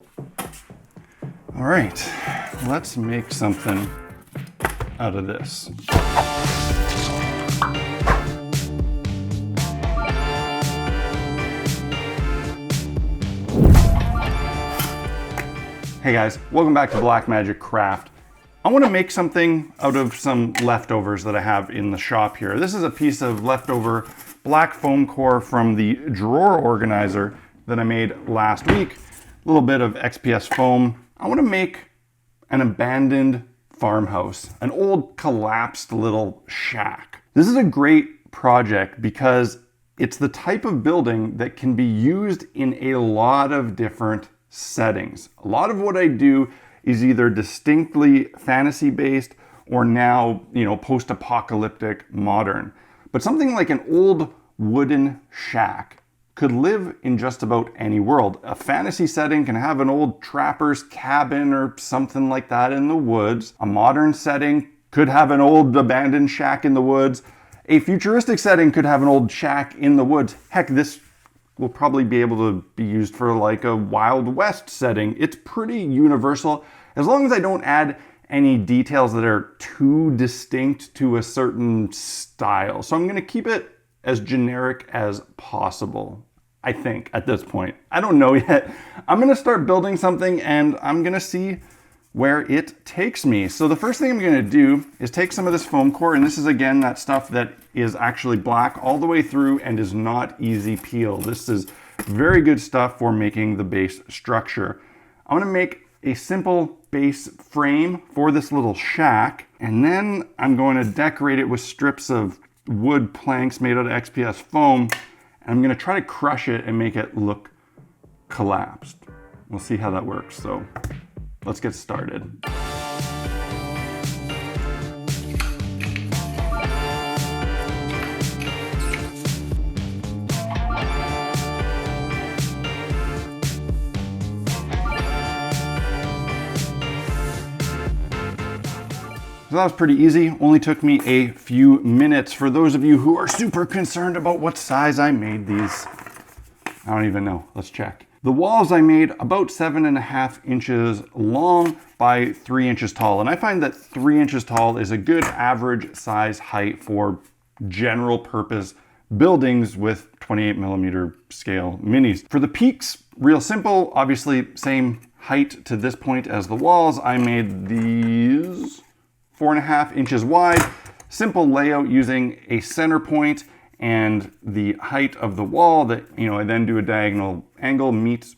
All right, let's make something out of this. Hey guys, welcome back to Black Magic Craft. I want to make something out of some leftovers that I have in the shop here. This is a piece of leftover black foam core from the drawer organizer that I made last week. A little bit of XPS foam. I want to make an abandoned farmhouse, an old collapsed little shack. This is a great project because it's the type of building that can be used in a lot of different settings. A lot of what I do is either distinctly fantasy based or now, post-apocalyptic modern. But something like an old wooden shack could live in just about any world. A fantasy setting can have an old trapper's cabin or something like that in the woods. A modern setting could have an old abandoned shack in the woods. A futuristic setting could have an old shack in the woods. Heck, this will probably be able to be used for like a Wild West setting. It's pretty universal, as long as I don't add any details that are too distinct to a certain style. So I'm gonna keep it as generic as possible, I think, at this point. I don't know yet. I'm gonna start building something and I'm gonna see where it takes me. So the first thing I'm gonna do is take some of this foam core, and this is again that stuff that is actually black all the way through and is not easy peel. This is very good stuff for making the base structure. I'm gonna make a simple base frame for this little shack, and then I'm going to decorate it with strips of wood planks made out of XPS foam, and I'm gonna try to crush it and make it look collapsed. We'll see how that works. So let's get started. So that was pretty easy, only took me a few minutes. For those of you who are super concerned about what size I made these, I don't even know, let's check. The walls I made about 7.5 inches long by 3 inches tall. And I find that 3 inches tall is a good average size height for general purpose buildings with 28mm scale minis. For the peaks, real simple, obviously same height to this point as the walls. I made these 4.5 inches wide, simple layout using a center point and the height of the wall that, I then do a diagonal angle, meets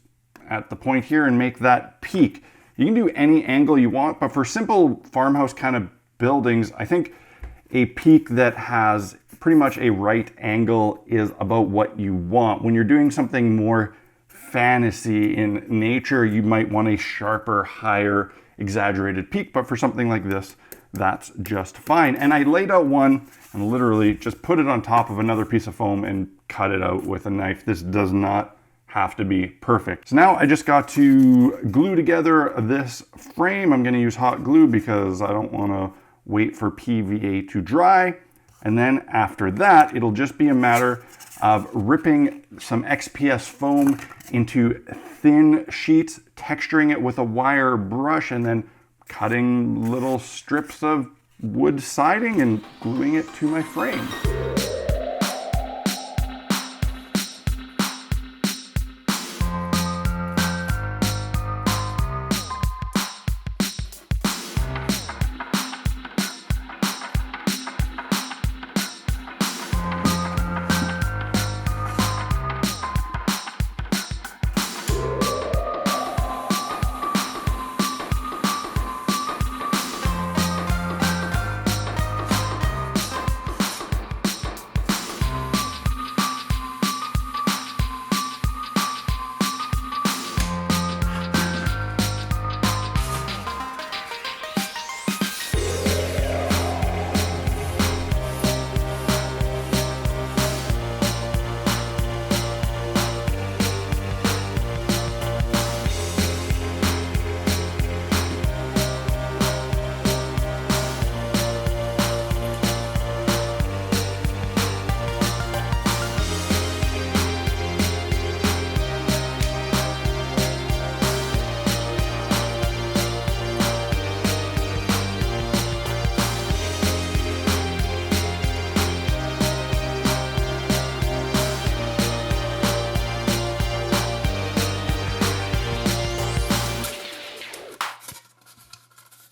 at the point here and make that peak. You can do any angle you want, but for simple farmhouse kind of buildings, I think a peak that has pretty much a right angle is about what you want. When you're doing something more fantasy in nature, you might want a sharper, higher, exaggerated peak, but for something like this, that's just fine. And I laid out one and literally just put it on top of another piece of foam and cut it out with a knife. This does not have to be perfect. So now I just got to glue together this frame. I'm gonna use hot glue because I don't wanna wait for PVA to dry. And then after that, it'll just be a matter of ripping some XPS foam into thin sheets, texturing it with a wire brush, and then cutting little strips of wood siding and gluing it to my frame.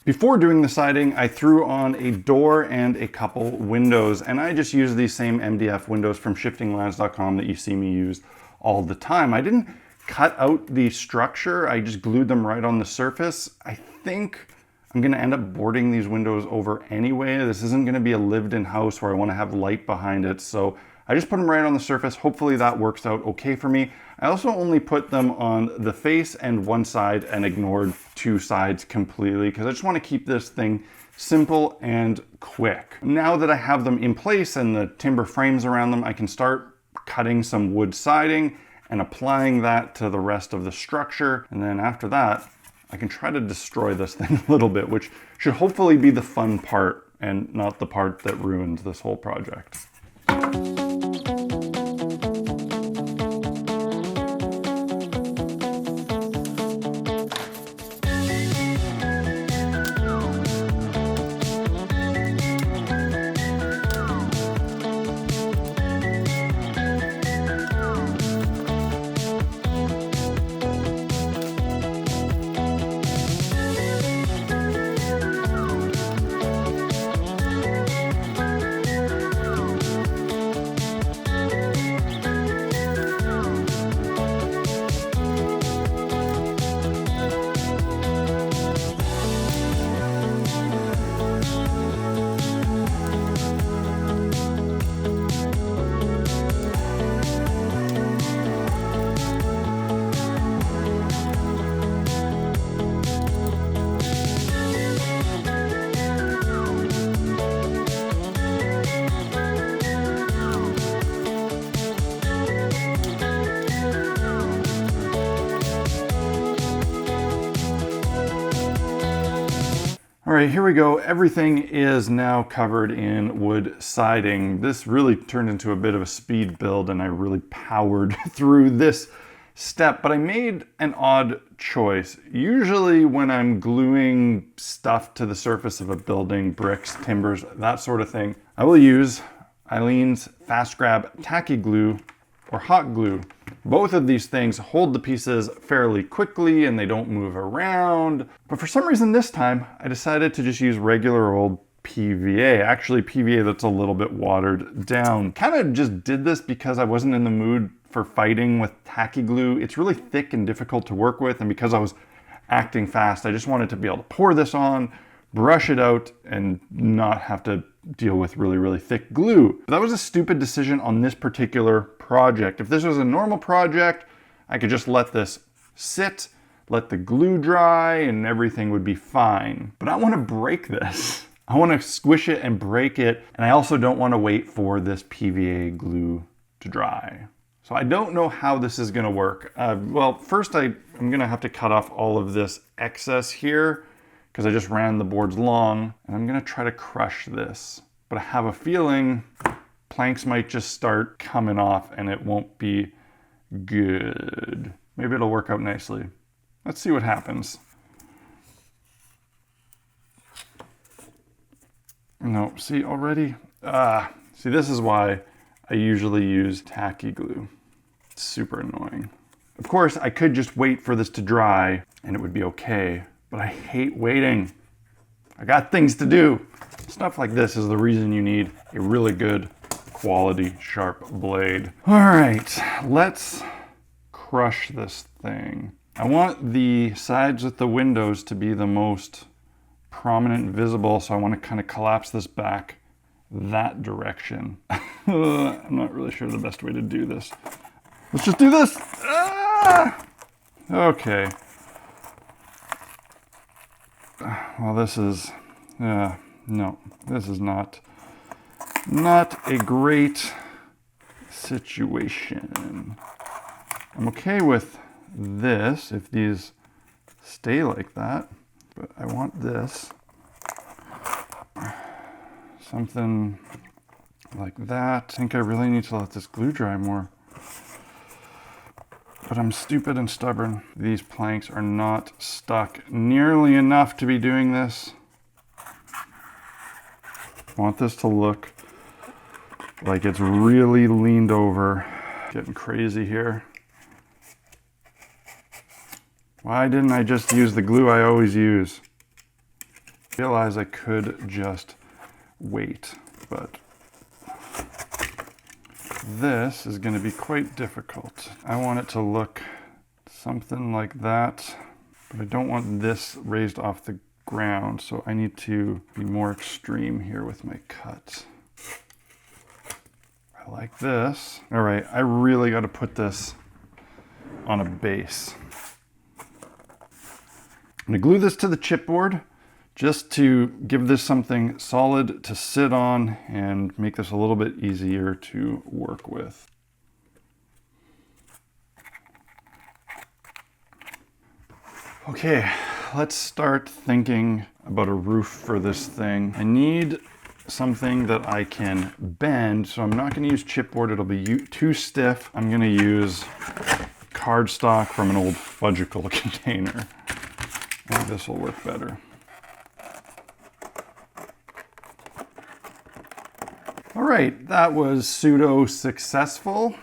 Before doing the siding, I threw on a door and a couple windows, and I just used these same MDF windows from shiftinglands.com that you see me use all the time. I didn't cut out the structure, I just glued them right on the surface. I think I'm gonna end up boarding these windows over anyway. This isn't gonna be a lived-in house where I wanna have light behind it, so I just put them right on the surface. Hopefully that works out okay for me. I also only put them on the face and one side and ignored two sides completely because I just want to keep this thing simple and quick. Now that I have them in place and the timber frames around them, I can start cutting some wood siding and applying that to the rest of the structure. And then after that, I can try to destroy this thing a little bit, which should hopefully be the fun part and not the part that ruined this whole project. All right, here we go. Everything is now covered in wood siding. This really turned into a bit of a speed build and I really powered through this step, but I made an odd choice. Usually when I'm gluing stuff to the surface of a building, bricks, timbers, that sort of thing, I will use Eileen's Fast Grab Tacky Glue or hot glue. Both of these things hold the pieces fairly quickly and they don't move around. But for some reason this time, I decided to just use regular old PVA. Actually PVA that's a little bit watered down. Kind of just did this because I wasn't in the mood for fighting with tacky glue. It's really thick and difficult to work with, and because I was acting fast, I just wanted to be able to pour this on, brush it out, and not have to deal with really, really thick glue. That was a stupid decision on this particular project. If this was a normal project, I could just let this sit, let the glue dry, and everything would be fine. But I want to break this. I want to squish it and break it, and I also don't want to wait for this PVA glue to dry. So I don't know how this is going to work. Well, first I'm going to have to cut off all of this excess here because I just ran the boards long, and I'm going to try to crush this. But I have a feeling planks might just start coming off and it won't be good. Maybe it'll work out nicely. Let's see what happens. No, see already? See, this is why I usually use tacky glue. It's super annoying. Of course, I could just wait for this to dry and it would be okay, but I hate waiting. I got things to do. Stuff like this is the reason you need a really good quality sharp blade. All right, let's crush this thing. I want the sides with the windows to be the most prominent and visible, so I want to kind of collapse this back that direction. I'm not really sure the best way to do this. Let's just do this. Ah! Okay. Well, this is, no, this is not a great situation. I'm okay with this if these stay like that, but I want this. Something like that. I think I really need to let this glue dry more. But I'm stupid and stubborn. These planks are not stuck nearly enough to be doing this. I want this to look like it's really leaned over. Getting crazy here. Why didn't I just use the glue I always use? Realize I could just wait, but this is going to be quite difficult. I want it to look something like that, but I don't want this raised off the ground, so I need to be more extreme here with my cut. I like this. All right, I really got to put this on a base. I'm going to glue this to the chipboard just to give this something solid to sit on and make this a little bit easier to work with. Okay, let's start thinking about a roof for this thing. I need something that I can bend, so I'm not going to use chipboard. It'll be too stiff. I'm going to use cardstock from an old fudgicle container. I think this will work better. All right, that was pseudo successful.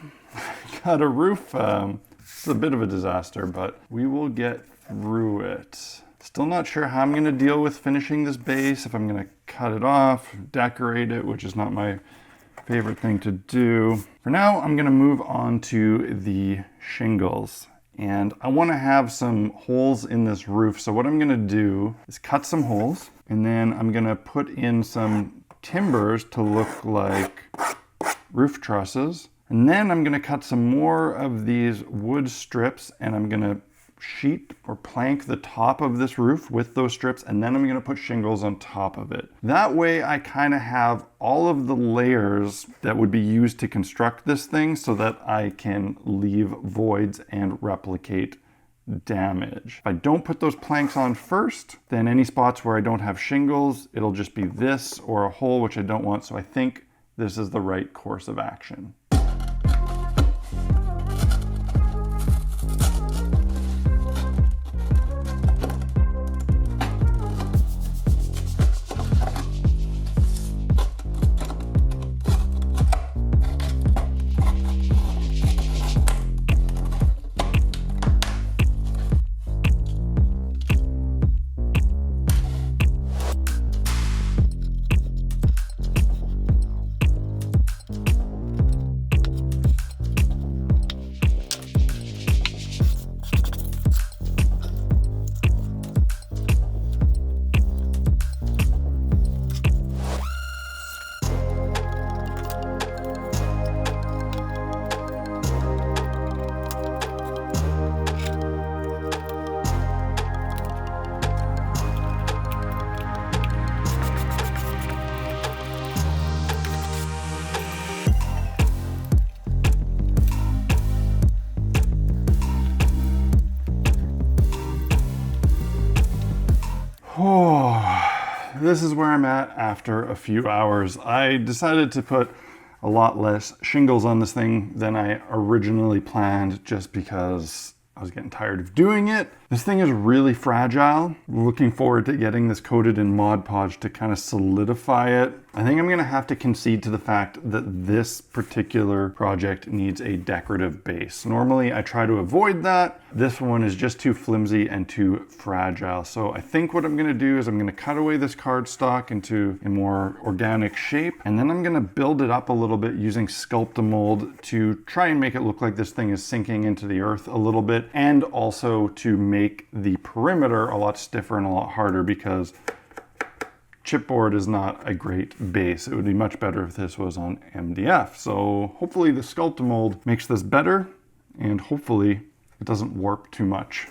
Got a roof. It's a bit of a disaster, but we will get through it. Still not sure how I'm going to deal with finishing this base, if I'm going to cut it off, decorate it, which is not my favorite thing to do. For now, I'm going to move on to the shingles. And I want to have some holes in this roof. So what I'm going to do is cut some holes, and then I'm going to put in some timbers to look like roof trusses. And then I'm going to cut some more of these wood strips, and I'm going to sheet or plank the top of this roof with those strips, and then I'm going to put shingles on top of it. That way I kind of have all of the layers that would be used to construct this thing so that I can leave voids and replicate damage. If I don't put those planks on first, then any spots where I don't have shingles, it'll just be this or a hole, which I don't want. So I think this is the right course of action. This is where I'm at after a few hours. I decided to put a lot less shingles on this thing than I originally planned just because I was getting tired of doing it. This thing is really fragile. Looking forward to getting this coated in Mod Podge to kind of solidify it. I think I'm gonna have to concede to the fact that this particular project needs a decorative base. Normally I try to avoid that. This one is just too flimsy and too fragile. So I think what I'm gonna do is I'm gonna cut away this cardstock into a more organic shape, and then I'm gonna build it up a little bit using Sculpt-A-Mold to try and make it look like this thing is sinking into the earth a little bit, and also to make the perimeter a lot stiffer and a lot harder, because chipboard is not a great base. It would be much better if this was on MDF. So hopefully the Sculpt-A-Mold makes this better, and hopefully it doesn't warp too much.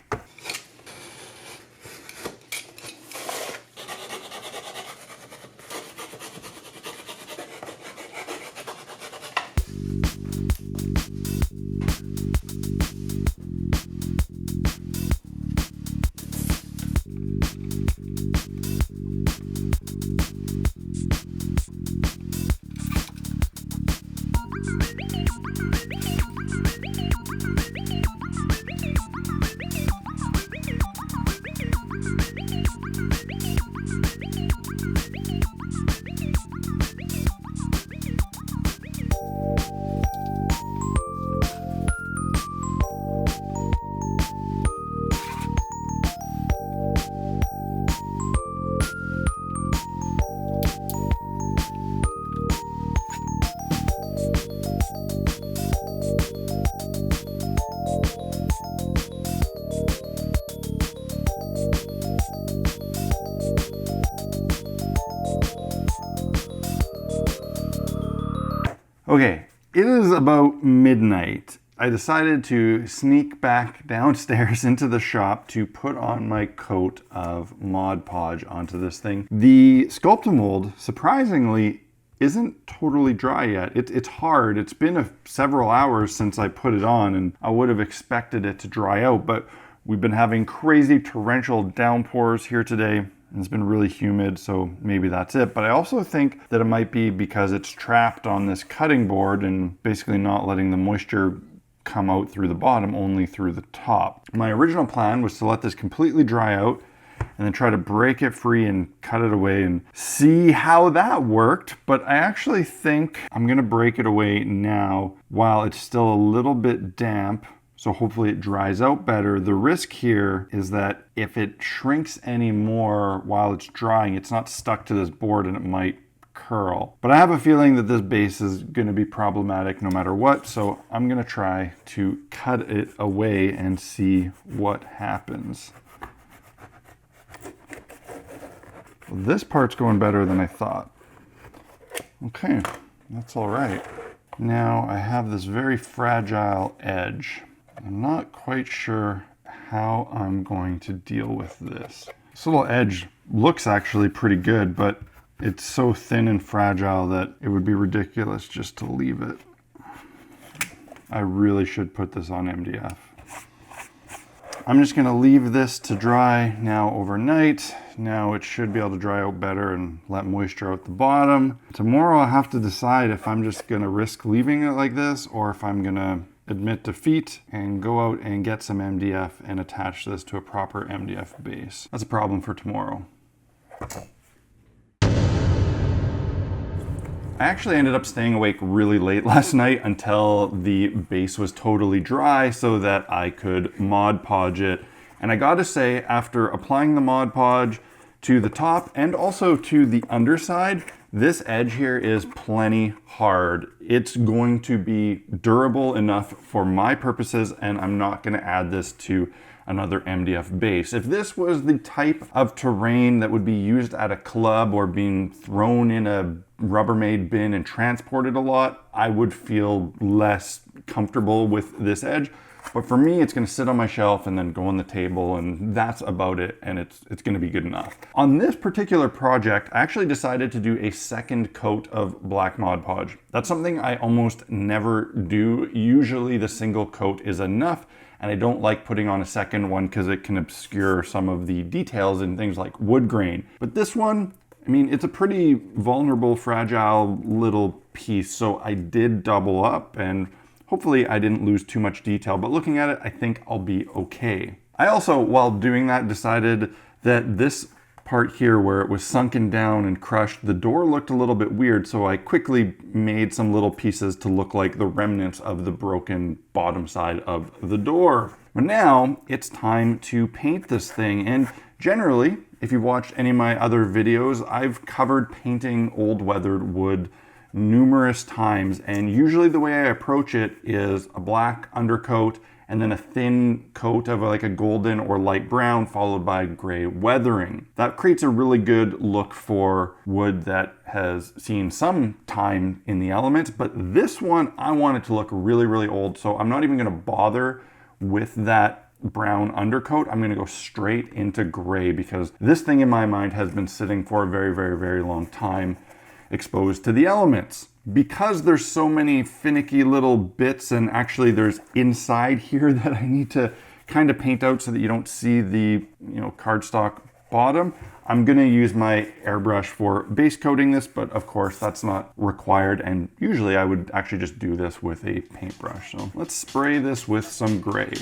Okay, it is about midnight. I decided to sneak back downstairs into the shop to put on my coat of Mod Podge onto this thing. The Sculptamold, surprisingly, isn't totally dry yet. It's hard. It's been several hours since I put it on, and I would have expected it to dry out, but we've been having crazy torrential downpours here today. It's been really humid, so maybe that's it. But I also think that it might be because it's trapped on this cutting board and basically not letting the moisture come out through the bottom, only through the top. My original plan was to let this completely dry out and then try to break it free and cut it away and see how that worked. But I actually think I'm gonna break it away now while it's still a little bit damp. So hopefully it dries out better. The risk here is that if it shrinks any more while it's drying, it's not stuck to this board and it might curl. But I have a feeling that this base is going to be problematic no matter what. So I'm going to try to cut it away and see what happens. Well, this part's going better than I thought. Okay, that's all right. Now I have this very fragile edge. I'm not quite sure how I'm going to deal with this. This little edge looks actually pretty good, but it's so thin and fragile that it would be ridiculous just to leave it. I really should put this on MDF. I'm just going to leave this to dry now overnight. Now it should be able to dry out better and let moisture out the bottom. Tomorrow I'll have to decide if I'm just going to risk leaving it like this or if I'm going to admit defeat and go out and get some MDF and attach this to a proper MDF base. That's a problem for tomorrow. I actually ended up staying awake really late last night until the base was totally dry so that I could Mod Podge it. And I gotta say, after applying the Mod Podge to the top and also to the underside, this edge here is plenty hard. It's going to be durable enough for my purposes, and I'm not gonna add this to another MDF base. If this was the type of terrain that would be used at a club or being thrown in a Rubbermaid bin and transported a lot, I would feel less comfortable with this edge. But for me, it's gonna sit on my shelf and then go on the table, and that's about it, and it's gonna be good enough. On this particular project, I actually decided to do a second coat of black Mod Podge. That's something I almost never do. Usually the single coat is enough, and I don't like putting on a second one because it can obscure some of the details and things like wood grain. But this one, I mean, it's a pretty vulnerable, fragile little piece, so I did double up, and hopefully I didn't lose too much detail, but looking at it, I think I'll be okay. I also, while doing that, decided that this part here where it was sunken down and crushed, the door looked a little bit weird, so I quickly made some little pieces to look like the remnants of the broken bottom side of the door. But now it's time to paint this thing, and generally, if you've watched any of my other videos, I've covered painting old weathered wood numerous times, and usually the way I approach it is a black undercoat and then a thin coat of like a golden or light brown followed by gray weathering. That creates a really good look for wood that has seen some time in the elements, but this one I want it to look really, really old, so I'm not even gonna bother with that brown undercoat. I'm gonna go straight into gray because this thing in my mind has been sitting for a very, very, very long time exposed to the elements. Because there's so many finicky little bits, and actually there's inside here that I need to kind of paint out so that you don't see the cardstock bottom, I'm gonna use my airbrush for base coating this, but of course that's not required, and usually I would actually just do this with a paintbrush. So let's spray this with some gray.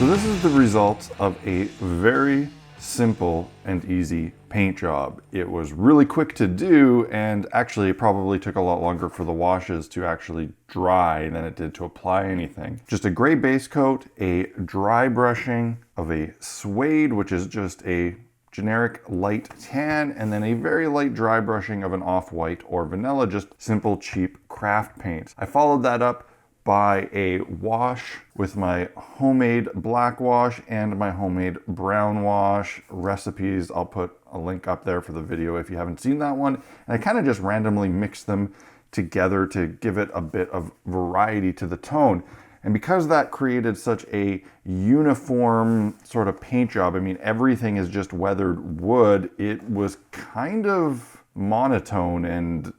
So this is the result of a very simple and easy paint job. It was really quick to do, and actually it probably took a lot longer for the washes to actually dry than it did to apply anything. Just a gray base coat, a dry brushing of a suede, which is just a generic light tan, and then a very light dry brushing of an off-white or vanilla, just simple cheap craft paint. I followed that up by a wash with my homemade black wash and my homemade brown wash recipes. I'll put a link up there for the video if you haven't seen that one. And I kind of just randomly mixed them together to give it a bit of variety to the tone. And because that created such a uniform sort of paint job, I mean, everything is just weathered wood, it was kind of monotone and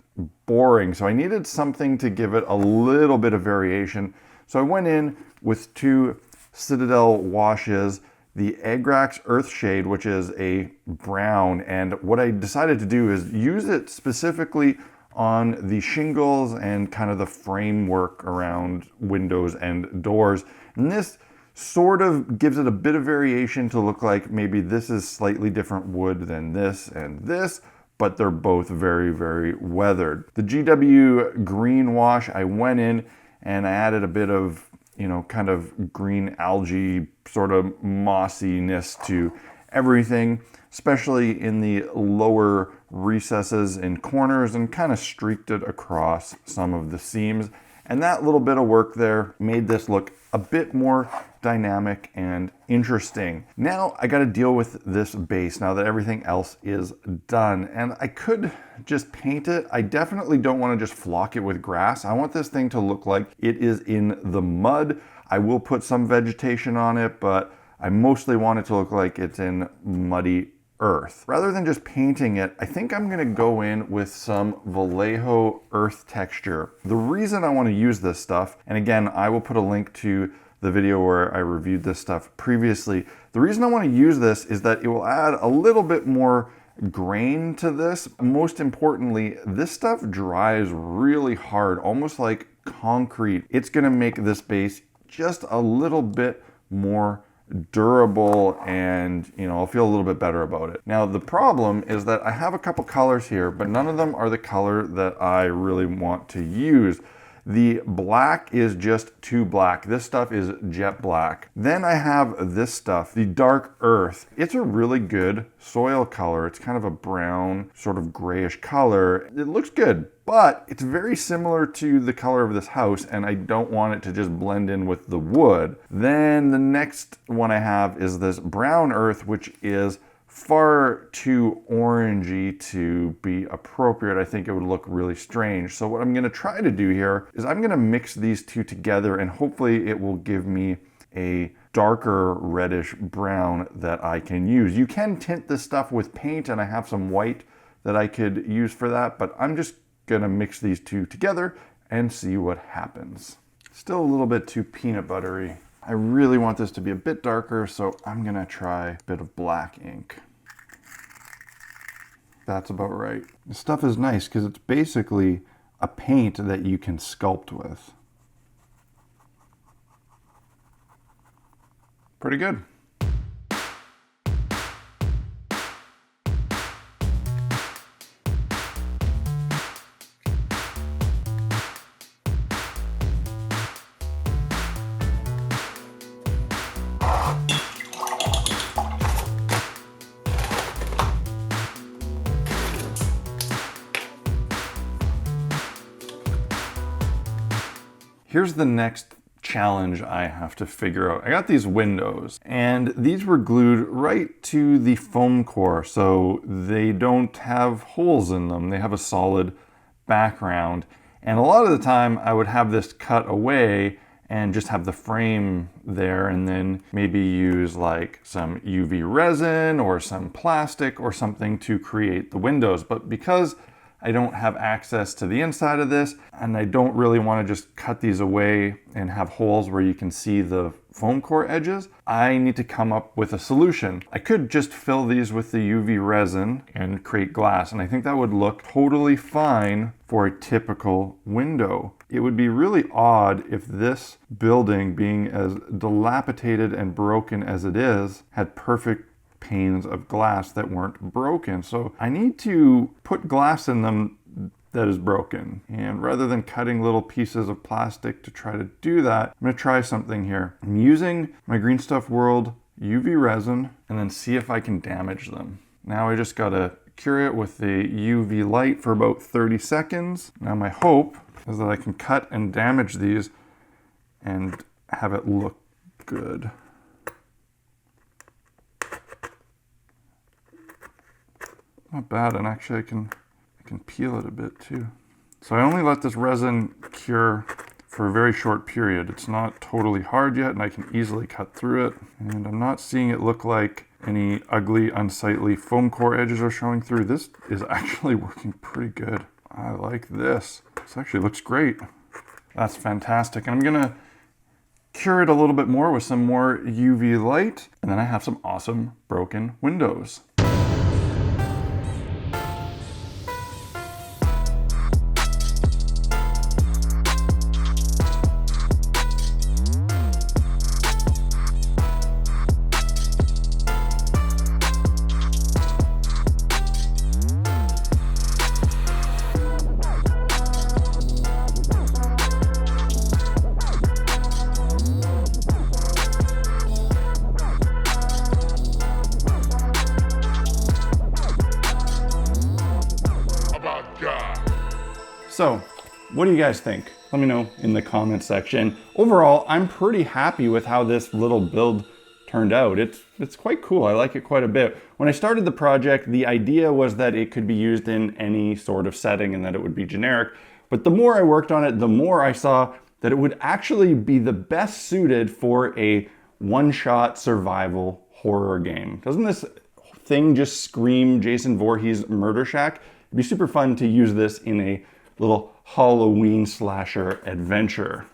boring. So I needed something to give it a little bit of variation. So I went in with two Citadel washes, the Agrax Earthshade, which is a brown. And what I decided to do is use it specifically on the shingles and kind of the framework around windows and doors. And this sort of gives it a bit of variation to look like maybe this is slightly different wood than this and this, but they're both very, very weathered. The GW green wash, I went in and I added a bit of, you know, kind of green algae sort of mossiness to everything, especially in the lower recesses and corners, and kind of streaked it across some of the seams. And that little bit of work there made this look a bit more dynamic and interesting. Now I got to deal with this base now that everything else is done. And I could just paint it. I definitely don't want to just flock it with grass. I want this thing to look like it is in the mud. I will put some vegetation on it, but I mostly want it to look like it's in muddy earth. Rather than just painting it, I think I'm gonna go in with some Vallejo earth texture. The reason I want to use this stuff, and again, I will put a link to the video where I reviewed this stuff previously. The reason I want to use this is that it will add a little bit more grain to this. Most importantly, this stuff dries really hard, almost like concrete. It's gonna make this base just a little bit more durable, and you know, I'll feel a little bit better about it. Now the problem is that I have a couple colors here, but none of them are the color that I really want to use. The black is just too black. This stuff is jet black. Then I have this stuff, the dark earth. It's a really good soil color. It's kind of a brown, sort of grayish color. It looks good, but it's very similar to the color of this house, and I don't want it to just blend in with the wood. Then the next one I have is this brown earth, which is far too orangey to be appropriate. I think it would look really strange. So what I'm gonna try to do here is I'm gonna mix these two together, and hopefully it will give me a darker reddish brown that I can use. You can tint this stuff with paint, and I have some white that I could use for that, but I'm just gonna mix these two together and see what happens. Still a little bit too peanut buttery. I really want this to be a bit darker, so I'm gonna try a bit of black ink. That's about right. This stuff is nice because it's basically a paint that you can sculpt with. Pretty good. Here's the next challenge I have to figure out. I got these windows, and these were glued right to the foam core, so they don't have holes in them. They have a solid background. And a lot of the time I would have this cut away and just have the frame there, and then maybe use like some UV resin or some plastic or something to create the windows. But because I don't have access to the inside of this, and I don't really want to just cut these away and have holes where you can see the foam core edges. I need to come up with a solution. I could just fill these with the UV resin and create glass, and I think that would look totally fine for a typical window. It would be really odd if this building, being as dilapidated and broken as it is, had perfect panes of glass that weren't broken. So I need to put glass in them that is broken. And rather than cutting little pieces of plastic to try to do that, I'm gonna try something here. I'm using my Green Stuff World UV resin and then see if I can damage them. Now I just gotta cure it with the UV light for about 30 seconds. Now my hope is that I can cut and damage these and have it look good. Not bad, and actually I can peel it a bit too. So I only let this resin cure for a very short period. It's not totally hard yet, and I can easily cut through it. And I'm not seeing it look like any ugly, unsightly foam core edges are showing through. This is actually working pretty good. I like this. This actually looks great. That's fantastic. And I'm gonna cure it a little bit more with some more UV light, and then I have some awesome broken windows. So, what do you guys think? Let me know in the comment section. Overall, I'm pretty happy with how this little build turned out. It's quite cool. I like it quite a bit. When I started the project, the idea was that it could be used in any sort of setting and that it would be generic. But the more I worked on it, the more I saw that it would actually be the best suited for a one-shot survival horror game. Doesn't this thing just scream Jason Voorhees Murder Shack? It'd be super fun to use this in a little Halloween slasher adventure.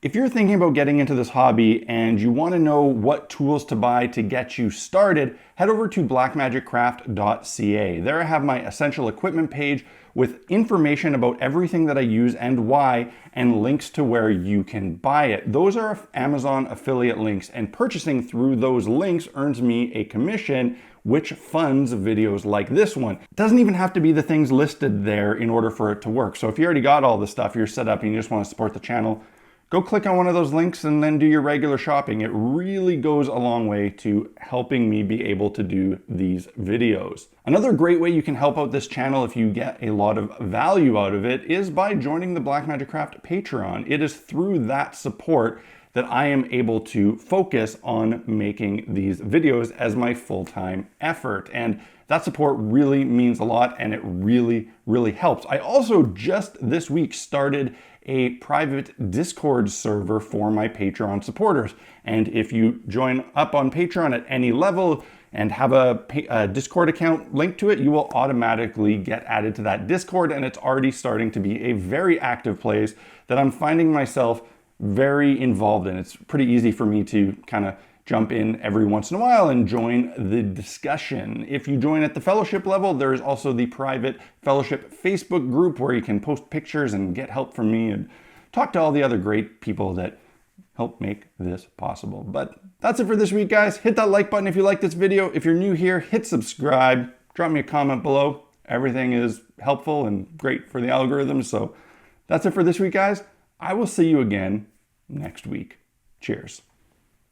If you're thinking about getting into this hobby and you want to know what tools to buy to get you started, head over to blackmagiccraft.ca. There I have my essential equipment page with information about everything that I use and why, and links to where you can buy it. Those are Amazon affiliate links, and purchasing through those links earns me a commission, which funds videos like this one. It doesn't even have to be the things listed there in order for it to work. So if you already got all the stuff, you're set up and you just want to support the channel, go click on one of those links and then do your regular shopping. It really goes a long way to helping me be able to do these videos. Another great way you can help out this channel if you get a lot of value out of it is by joining the Blackmagic Craft Patreon. It is through that support that I am able to focus on making these videos as my full-time effort. And that support really means a lot, and it really, really helps. I also just this week started a private Discord server for my Patreon supporters. And if you join up on Patreon at any level and have a Discord account linked to it, you will automatically get added to that Discord, and it's already starting to be a very active place that I'm finding myself very involved in. It's pretty easy for me to kind of jump in every once in a while and join the discussion. If you join at the fellowship level, there's also the private fellowship Facebook group where you can post pictures and get help from me and talk to all the other great people that help make this possible. But that's it for this week, guys. Hit that like button if you like this video. If you're new here, hit subscribe, drop me a comment below. Everything is helpful and great for the algorithm. So that's it for this week, guys. I will see you again next week. Cheers.